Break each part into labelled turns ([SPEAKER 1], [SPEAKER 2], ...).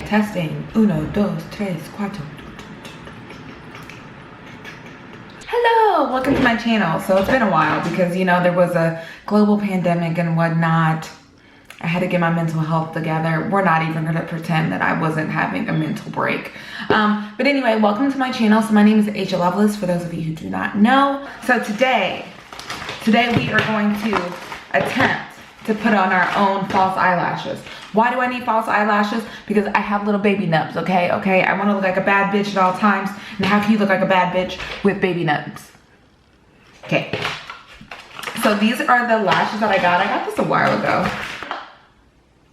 [SPEAKER 1] testing. Uno, dos, tres, cuatro. Hello, welcome to my channel. So it's been a while because, you know, there was a global pandemic and whatnot. I had to get my mental health together. We're not even gonna pretend that I wasn't having a mental break. But anyway, welcome to my channel. So my name is Asia Lovelace, for those of you who do not know. So today we are going to attempt to put on our own false eyelashes. Why do I need false eyelashes? Because I have little baby nubs, okay? I wanna look like a bad bitch at all times. And how can you look like a bad bitch with baby nubs? Okay. So these are the lashes that I got. I got this a while ago.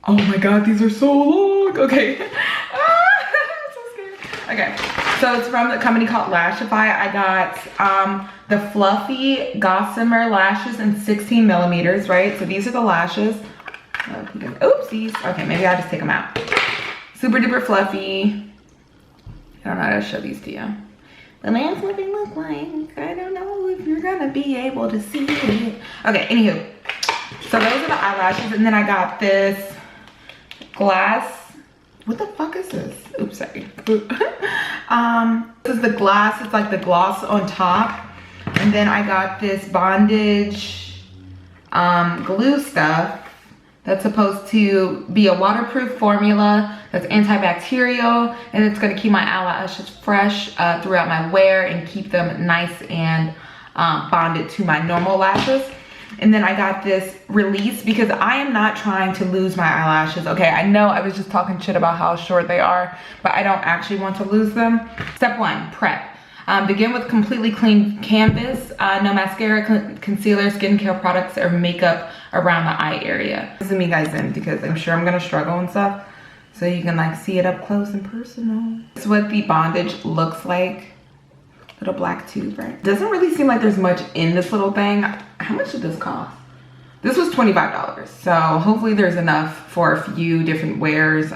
[SPEAKER 1] Oh my God, these are so long. Okay. I'm so scared. Okay, so it's from the company called Lashify. I got the fluffy gossamer lashes in 16 millimeters, right? So these are the lashes. Oopsies. Okay, maybe I'll just take them out. Super duper fluffy. I don't know how to show these to you. But that's what they look like. I don't know if you're gonna be able to see it. Okay, anywho. So those are the eyelashes, and then I got this glass. What the fuck is this? Oops, sorry. This is the glass. It's like the gloss on top. And then I got this bondage glue stuff that's supposed to be a waterproof formula that's antibacterial, and it's gonna keep my eyelashes fresh throughout my wear and keep them nice and bonded to my normal lashes. And then I got this release because I am not trying to lose my eyelashes. Okay, I know I was just talking shit about how short they are, but I don't actually want to lose them. Step one, prep. Begin with completely clean canvas, no mascara, concealer, skincare products, or makeup around the eye area. Zoom you guys in because I'm sure I'm gonna struggle and stuff, so you can like see it up close and personal. This is what the bondage looks like. Little black tube, right? Doesn't really seem like there's much in this little thing. How much did this cost? This was $25, so hopefully there's enough for a few different wears.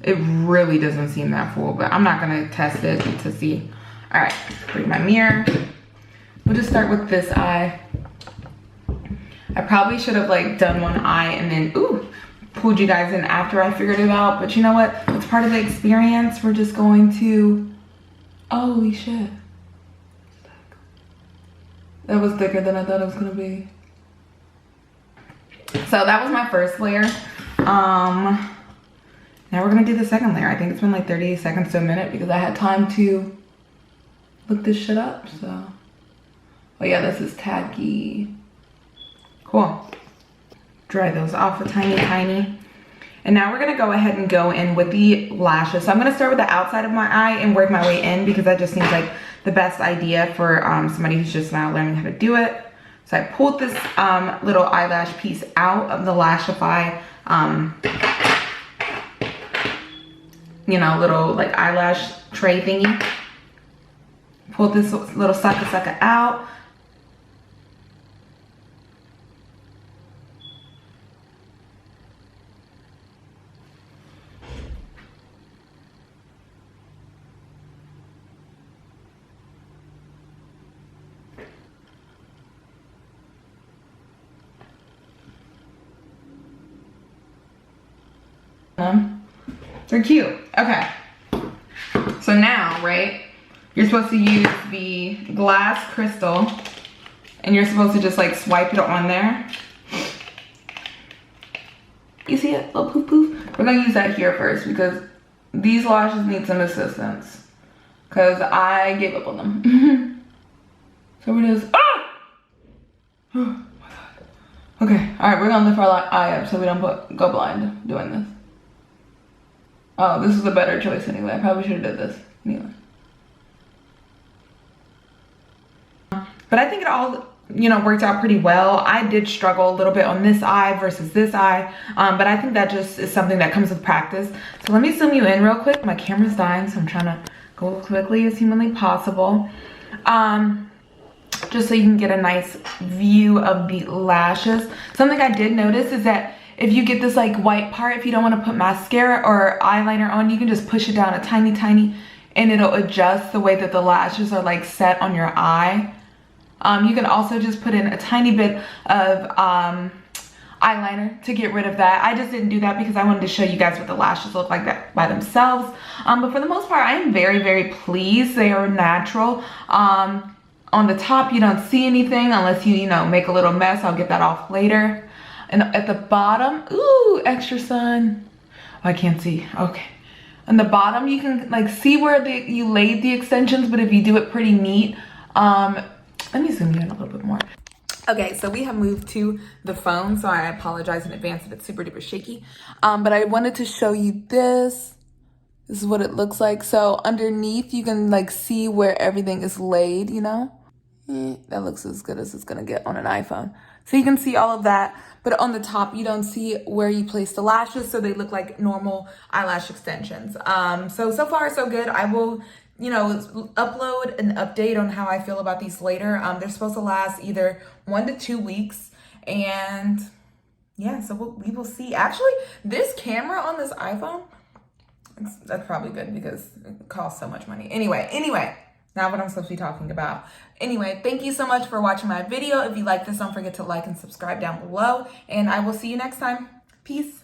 [SPEAKER 1] It really doesn't seem that full, but I'm not gonna test it to see. All right, bring my mirror. We'll just start with this eye. I probably should have like done one eye and then, pulled you guys in after I figured it out, but you know what? It's part of the experience. We're just going to, holy shit. That was thicker than I thought it was gonna be. So that was my first layer. Now we're gonna do the second layer. I think it's been like 30 seconds to a minute because I had time to look this shit up, so. Oh yeah, this is tacky. Cool. Dry those off a tiny. And now we're gonna go ahead and go in with the lashes. So I'm gonna start with the outside of my eye and work my way in because that just seems like the best idea for somebody who's just now learning how to do it. So I pulled this little eyelash piece out of the Lashify, you know, little like eyelash tray thingy. Pulled this little sucker out. They're cute. Okay. So now, right, you're supposed to use the glass crystal and you're supposed to just like swipe it on there. You see it? Little poof poof. We're gonna use that here first because these lashes need some assistance because I gave up on them. So it is. Ah! Oh my God. Okay. All right. We're gonna lift our eye up so we don't go blind doing this. Oh, this is a better choice anyway. I probably should have did this anyway. But I think it all, you know, worked out pretty well. I did struggle a little bit on this eye versus this eye, but I think that just is something that comes with practice. So let me zoom you in real quick. My camera's dying, so I'm trying to go as quickly as humanly possible. Just so you can get a nice view of the lashes. Something I did notice is that if you get this like white part, if you don't want to put mascara or eyeliner on, you can just push it down a tiny, and it'll adjust the way that the lashes are like set on your eye. You can also just put in a tiny bit of eyeliner to get rid of that. I just didn't do that because I wanted to show you guys what the lashes look like that by themselves. But for the most part, I am very, very pleased. They are natural. On the top, you don't see anything unless you know, make a little mess. I'll get that off later. And at the bottom, ooh, extra sun. Oh, I can't see, okay. On the bottom, you can like see where you laid the extensions, but if you do it pretty neat, let me zoom you in a little bit more. Okay, so we have moved to the phone, so I apologize in advance if it's super duper shaky. But I wanted to show you this. This is what it looks like. So underneath, you can like see where everything is laid, you know? That looks as good as it's gonna get on an iPhone. So you can see all of that, but on the top, you don't see where you place the lashes, so they look like normal eyelash extensions. So far, so good. I will, you know, upload an update on how I feel about these later. They're supposed to last either 1 to 2 weeks, and yeah, so we will see. Actually, this camera on this iPhone, that's probably good because it costs so much money. Anyway, not what I'm supposed to be talking about. Anyway, thank you so much for watching my video. If you like this, don't forget to like and subscribe down below, and I will see you next time. Peace.